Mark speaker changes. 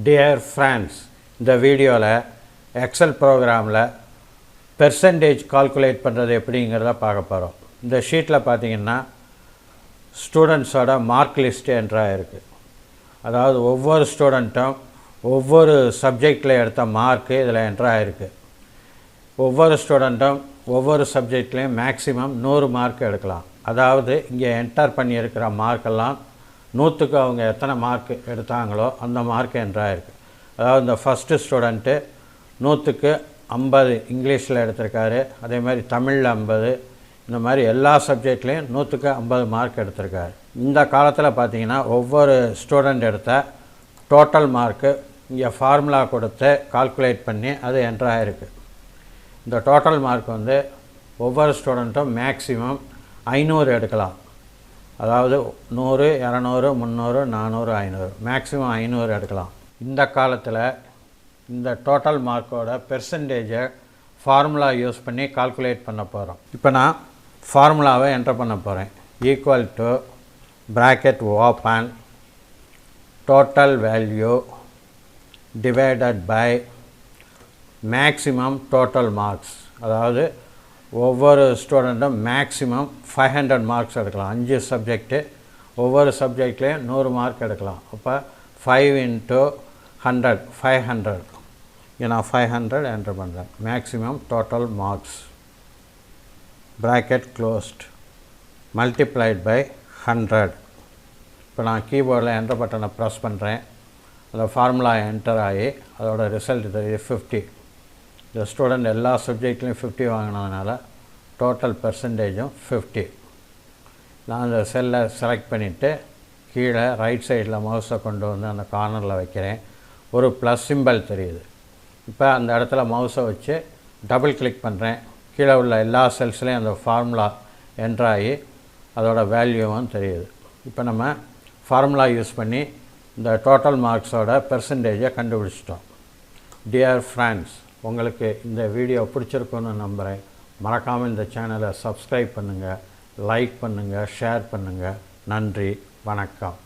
Speaker 1: Dear friends, இந்த வீடியோவில் XL ப்ரோக்ராமில் பெர்சன்டேஜ் கால்குலேட் பண்ணுறது எப்படிங்கிறத பார்க்க போகிறோம். இந்த ஷீட்டில் பார்த்தீங்கன்னா ஸ்டூடெண்ட்ஸோட மார்க் லிஸ்ட்டு என்ட்ராக இருக்குது. அதாவது ஒவ்வொரு ஸ்டூடெண்ட்டும் ஒவ்வொரு சப்ஜெக்டில் எடுத்த மார்க்கு இதில் என்ட்ராக இருக்குது. ஒவ்வொரு ஸ்டூடெண்ட்டும் ஒவ்வொரு சப்ஜெக்ட்லேயும் மேக்ஸிமம் 100 மார்க் எடுக்கலாம். அதாவது இங்கே என்டர் பண்ணியிருக்கிற மார்க்கெல்லாம் 100க்கு அவங்க எத்தனை மார்க் எடுத்தாங்களோ அந்த மார்க் என்ட்ராயிருக்கு. அதாவது இந்த ஃபஸ்ட்டு ஸ்டூடெண்ட்டு 100க்கு 50 இங்கிலீஷில் எடுத்திருக்காரு. அதே மாதிரி தமிழில் 50, இந்த மாதிரி எல்லா சப்ஜெக்ட்லேயும் 100க்கு 50 மார்க் எடுத்திருக்காரு. இந்த காலத்தில் பார்த்திங்கன்னா ஒவ்வொரு ஸ்டூடெண்ட் எடுத்த டோட்டல் மார்க்கு இங்கே ஃபார்முலா கொடுத்து கால்குலேட் பண்ணி அது என்ட்ராயிருக்கு. இந்த டோட்டல் மார்க் ஒவ்வொரு ஸ்டூடெண்ட்டும் மேக்ஸிமம் 500 எடுக்கலாம். அதாவது 100, 200, 300, 400, 500 மேக்ஸிமம் 500 எடுக்கலாம். இந்த காலத்தில் இந்த டோட்டல் மார்க்கோட பெர்சன்டேஜை ஃபார்முலா யூஸ் பண்ணி கால்குலேட் பண்ண போகிறோம். இப்போ நான் ஃபார்முலாவை என்டர் பண்ண போகிறேன். Equal to bracket open total value divided by maximum total marks. அதாவது ஒவ்வொரு ஸ்டூடெண்ட்டும் மேக்ஸிமம் 500 மார்க்ஸ் எடுக்கலாம். 5 சப்ஜெக்ட்டு, ஒவ்வொரு சப்ஜெக்ட்லேயும் 100 மார்க் எடுக்கலாம். அப்போ 5 × 100 500. இங்கே நான் 500 என்டர் பண்ணுறேன். Maximum total marks bracket closed multiplied by 100. இப்போ நான் கீபோர்டில் என்டர் பட்டனை ப்ரெஸ் பண்ணுறேன். அந்த ஃபார்முலா என்டர் ஆகி அதோட ரிசல்ட் தெரியுது 50. இந்த ஸ்டூடெண்ட் எல்லா சப்ஜெக்ட்லேயும் 50 வாங்கினதுனால டோட்டல் பெர்சன்டேஜும் 50. நான் அந்த செல்லை செலக்ட் பண்ணிவிட்டு கீழே ரைட் சைடில் மவுஸை கொண்டு வந்து அந்த கார்னரில் வைக்கிறேன். ஒரு ப்ளஸ் சிம்பல் தெரியுது. இப்போ அந்த இடத்துல மவுஸை வச்சு டபுள் கிளிக் பண்ணுறேன். கீழே உள்ள எல்லா செல்ஸ்லேயும் அந்த ஃபார்முலா என்ட்ராகி அதோட வேல்யூவும் தெரியுது. இப்போ நம்ம ஃபார்முலா யூஸ் பண்ணி இந்த டோட்டல் மார்க்ஸோட பெர்சன்டேஜை கண்டுபிடிச்சிட்டோம். டியர் ஃப்ரெண்ட்ஸ், உங்களுக்கு இந்த வீடியோ பிடிச்சிருக்குன்னு நம்புகிறேன். மறக்காமல் இந்த சேனலை சப்ஸ்கிரைப் பண்ணுங்கள், லைக் பண்ணுங்கள், ஷேர் பண்ணுங்கள். நன்றி, வணக்கம்.